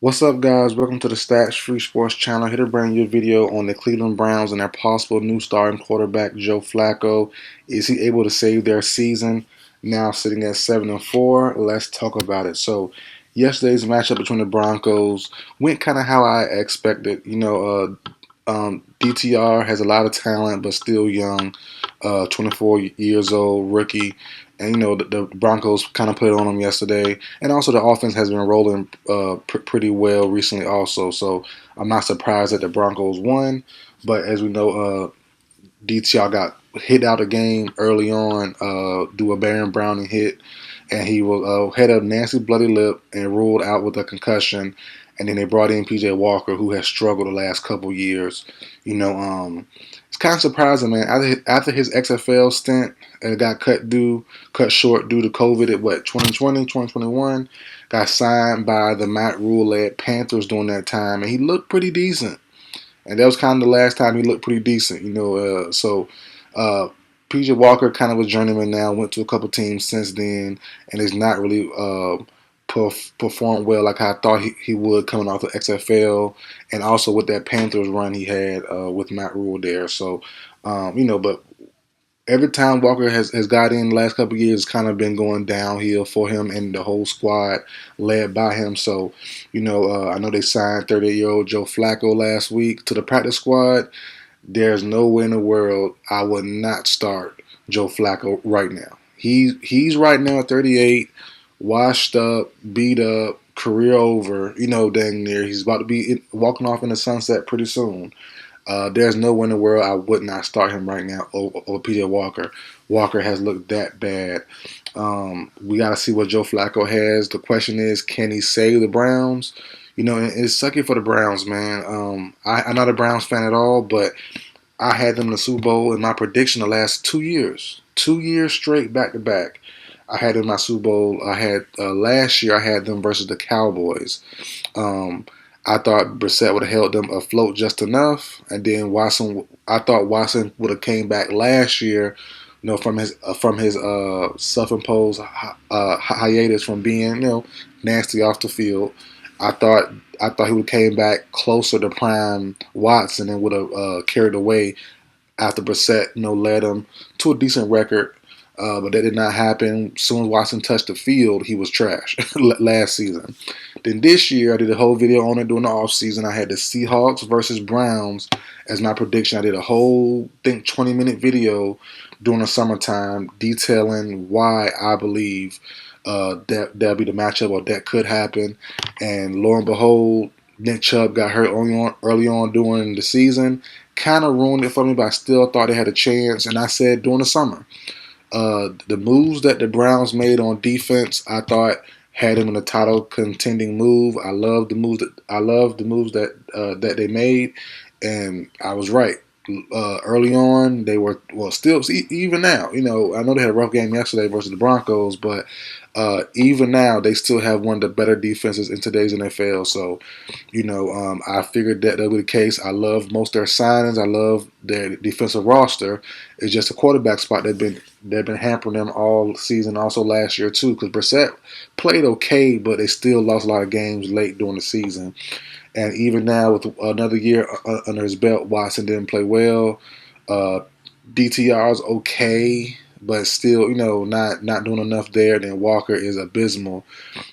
What's up, guys? Welcome to the Stats Free Sports channel. Here to bring you a video on the Cleveland Browns and their possible new starting quarterback, Joe Flacco. Is he able to save their season? Now sitting at 7-4. Let's talk about it. So, yesterday's matchup between the Broncos went kind of how I expected. DTR has a lot of talent, but still young. 24 years old, rookie. And, the Broncos kind of put it on him yesterday. And also the offense has been rolling pretty well recently also. So I'm not surprised that the Broncos won. But as we know, DTR got hit out of the game early on, do a Baron Browning hit. And he was had a nasty bloody lip and ruled out with a concussion. And then they brought in PJ Walker, who has struggled the last couple years. It's kind of surprising, man. After his XFL stint got cut short due to COVID at 2020, 2021, got signed by the Matt Rule-led Panthers during that time, and he looked pretty decent. And that was kind of the last time he looked pretty decent, PJ Walker kind of a journeyman now, went to a couple teams since then, and is not really performed well like I thought he would coming off the XFL, and also with that Panthers run he had with Matt Rule there. So, but every time Walker has got in the last couple of years, it's kind of been going downhill for him and the whole squad led by him. So, I know they signed 38-year-old Joe Flacco last week to the practice squad. There's no way in the world I would not start Joe Flacco right now. He's right now at 38. Washed up, beat up, career over, dang near. He's about to be walking off in the sunset pretty soon. There's no way in the world I would not start him right now over PJ Walker. Walker has looked that bad. We got to see what Joe Flacco has. The question is, can he save the Browns? And it's sucky for the Browns, man. I'm not a Browns fan at all, but I had them in the Super Bowl in my prediction the last 2 years. 2 years straight back to back. I had in my Super Bowl. I had last year. I had them versus the Cowboys. I thought Brissett would have held them afloat just enough, and then Watson. I thought Watson would have came back last year, from his self-imposed hiatus from being nasty off the field. I thought he would have came back closer to prime Watson and would have carried away after Brissett led him to a decent record. But that did not happen. As soon as Watson touched the field, he was trash last season. Then this year, I did a whole video on it during the offseason. I had the Seahawks versus Browns as my prediction. I did a whole, 20-minute video during the summertime detailing why I believe that that'll be the matchup or that could happen. And lo and behold, Nick Chubb got hurt early on during the season. Kind of ruined it for me, but I still thought they had a chance. And I said during the summer, the moves that the Browns made on defense, I thought had them in a title contending move. I love the moves that they made, and I was right. Early on, they were still even now. I know they had a rough game yesterday versus the Broncos, but even now they still have one of the better defenses in today's NFL. So, I figured that would be the case. I love most of their signings. I love their defensive roster. It's just a quarterback spot they've been hampering them all season, also last year too. Because Brissett played okay, but they still lost a lot of games late during the season. And even now, with another year under his belt, Watson didn't play well. DTR is okay, but still, not doing enough there. Then Walker is abysmal.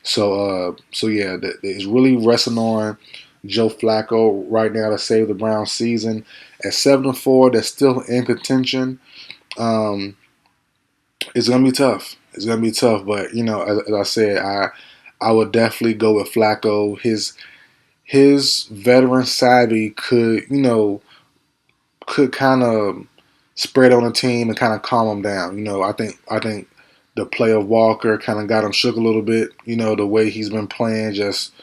So yeah, it's really resting on Joe Flacco right now to save the Browns season. At 7-4, they're still in contention. It's gonna be tough. It's gonna be tough, but as I said, I would definitely go with Flacco. His veteran savvy could kind of spread on the team and kind of calm them down. I think the play of Walker kind of got him shook a little bit. The way he's been playing, just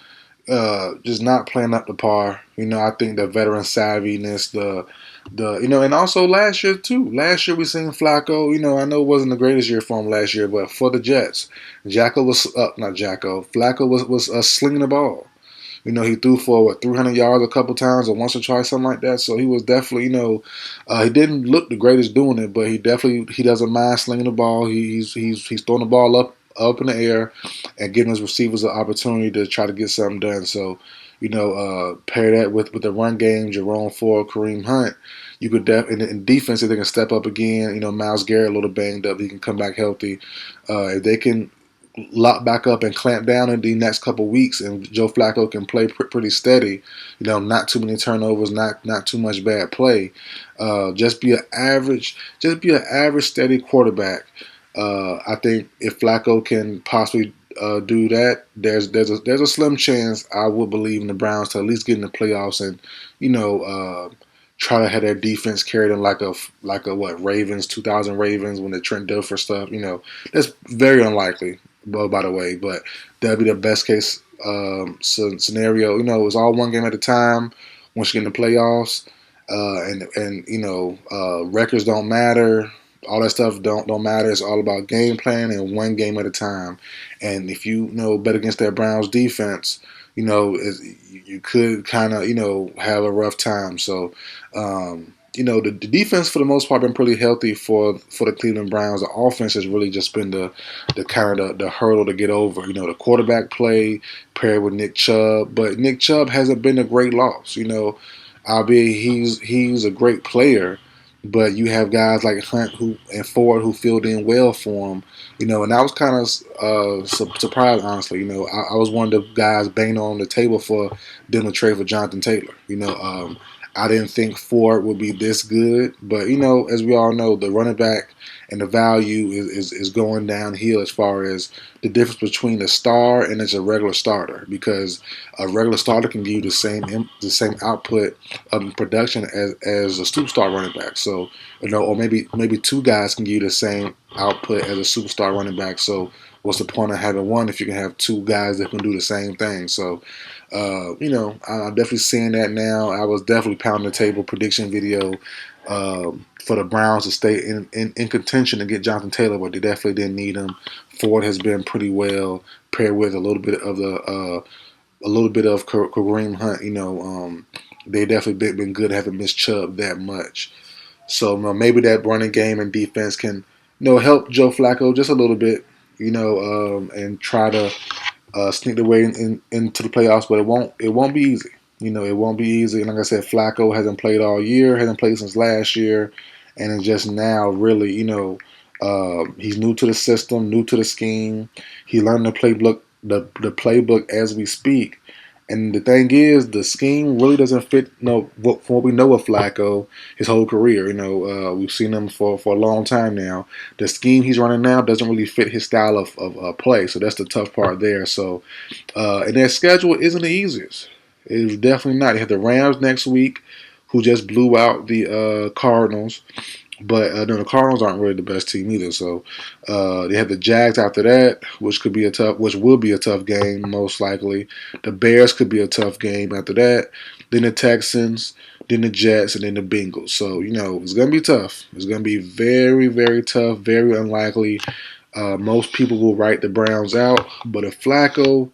not playing up to par. I think the veteran savviness, and also last year too. Last year we seen Flacco. I know it wasn't the greatest year for him last year, but for the Jets, Flacco was slinging the ball. He threw for 300 yards a couple times or once or twice, something like that. So he was definitely, he didn't look the greatest doing it, but he doesn't mind slinging the ball. He's throwing the ball up in the air and giving his receivers an opportunity to try to get something done. So, pair that with the run game, Jerome Ford, Kareem Hunt. You could in defense if they can step up again. Miles Garrett a little banged up, he can come back healthy. If they can lock back up and clamp down in the next couple weeks, and Joe Flacco can play pretty steady. Not too many turnovers, not too much bad play. Just be an average steady quarterback. I think if Flacco can possibly do that, there's a slim chance I would believe in the Browns to at least get in the playoffs and try to have their defense carried in like a what Ravens 2000 Ravens when the Trent Dilfer stuff. That's very unlikely. By the way, but that'd be the best case scenario. It's all one game at a time. Once you get in the playoffs, records don't matter. All that stuff don't matter. It's all about game plan and one game at a time. And if you bet against that Browns defense, you could kind of have a rough time. So the defense for the most part been pretty healthy for the Cleveland Browns. The offense has really just been the kind of the hurdle to get over. The quarterback play paired with Nick Chubb, but Nick Chubb hasn't been a great loss. Albeit he's a great player, but you have guys like Hunt and Ford who filled in well for him. And I was kind of surprised, honestly. I was one of the guys banging on the table for them to trade for Jonathan Taylor. I didn't think Ford would be this good, but as we all know, the running back and the value is going downhill as far as the difference between a star and a regular starter, because a regular starter can give you the same output of production as a superstar running back. So or maybe two guys can give you the same output as a superstar running back. So what's the point of having one if you can have two guys that can do the same thing? So I'm definitely seeing that now. I was definitely pounding the table prediction video for the Browns to stay in contention to get Jonathan Taylor, but they definitely didn't need him. Ford has been pretty well paired with a little bit of Kareem Hunt. They definitely been good, haven't missed Chubb that much. So maybe that running game and defense can help Joe Flacco just a little bit, and try to sneak their way into the playoffs, but it won't be easy. It won't be easy. And like I said, Flacco hasn't played all year, hasn't played since last year, and it's just now really, he's new to the system, new to the scheme. He learned the playbook as we speak. And the thing is, the scheme really doesn't fit. From what we know of Flacco, his whole career. We've seen him for a long time now. The scheme he's running now doesn't really fit his style of play. So that's the tough part there. So, and their schedule isn't the easiest. It's definitely not. They have the Rams next week, who just blew out the Cardinals. But the Cardinals aren't really the best team either. So they have the Jags after that, which will be a tough game most likely. The Bears could be a tough game after that. Then the Texans, then the Jets, and then the Bengals. So it's gonna be tough. It's gonna be very, very tough. Very unlikely. Most people will write the Browns out, but if Flacco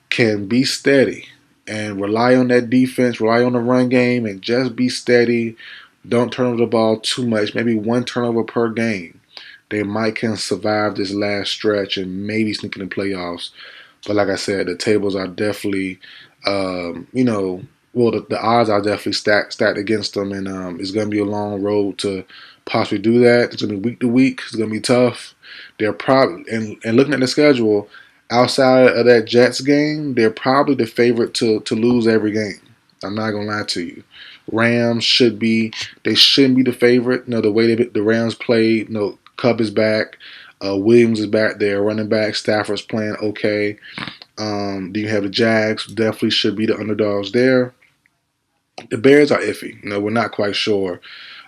can be steady and rely on that defense, rely on the run game, and just be steady. Don't turn over the ball too much, maybe one turnover per game. They might can survive this last stretch and maybe sneak in the playoffs. But like I said, the tables are definitely, the odds are definitely stacked against them, and it's going to be a long road to possibly do that. It's going to be week to week. It's going to be tough. They're probably, and looking at the schedule, outside of that Jets game, they're probably the favorite to lose every game. I'm not going to lie to you. Rams shouldn't be the favorite. The way the Rams played. Cup is back. Williams is back there. Running back. Stafford's playing okay. Then you have the Jags. Definitely should be the underdogs there. The Bears are iffy. We're not quite sure.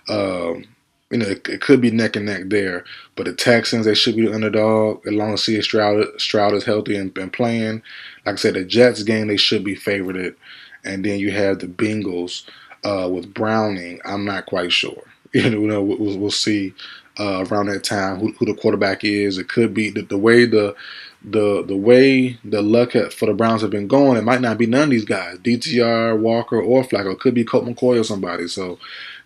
It could be neck and neck there. But the Texans, they should be the underdog as long as C.J. Stroud is healthy and playing. Like I said, the Jets game, they should be favorited. And then you have the Bengals. With Browning, I'm not quite sure. We'll see around that time who the quarterback is. It could be the way the luck for the Browns have been going. It might not be none of these guys, DTR, Walker, or Flacco. It could be Colt McCoy or somebody. So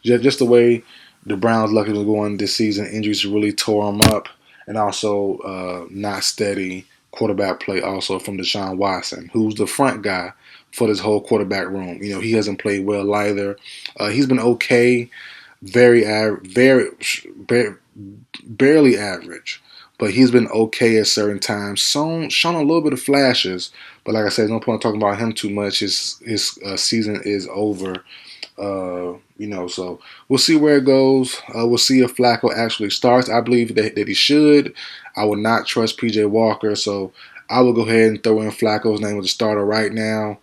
just the way the Browns' luck is going this season, injuries really tore them up. and also not steady quarterback play also from Deshaun Watson, who's the front guy for this whole quarterback room. He hasn't played well either. He's been okay, barely average, but he's been okay at certain times. Shown a little bit of flashes, but like I said, no point talking about him too much. His season is over. So we'll see where it goes. We'll see if Flacco actually starts. I believe that he should. I would not trust PJ Walker, so I will go ahead and throw in Flacco's name as a starter right now.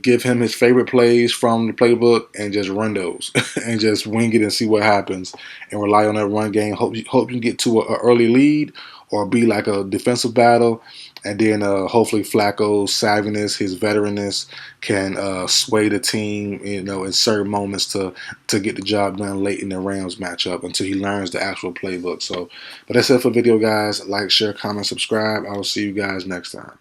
Give him his favorite plays from the playbook and just run those and just wing it and see what happens and rely on that run game. Hope you can get to an early lead or be like a defensive battle, and then hopefully Flacco's savviness, his veteranness can sway the team, in certain moments to get the job done late in the Rams matchup until he learns the actual playbook. So, but that's it for the video, guys. Like, share, comment, subscribe. I will see you guys next time.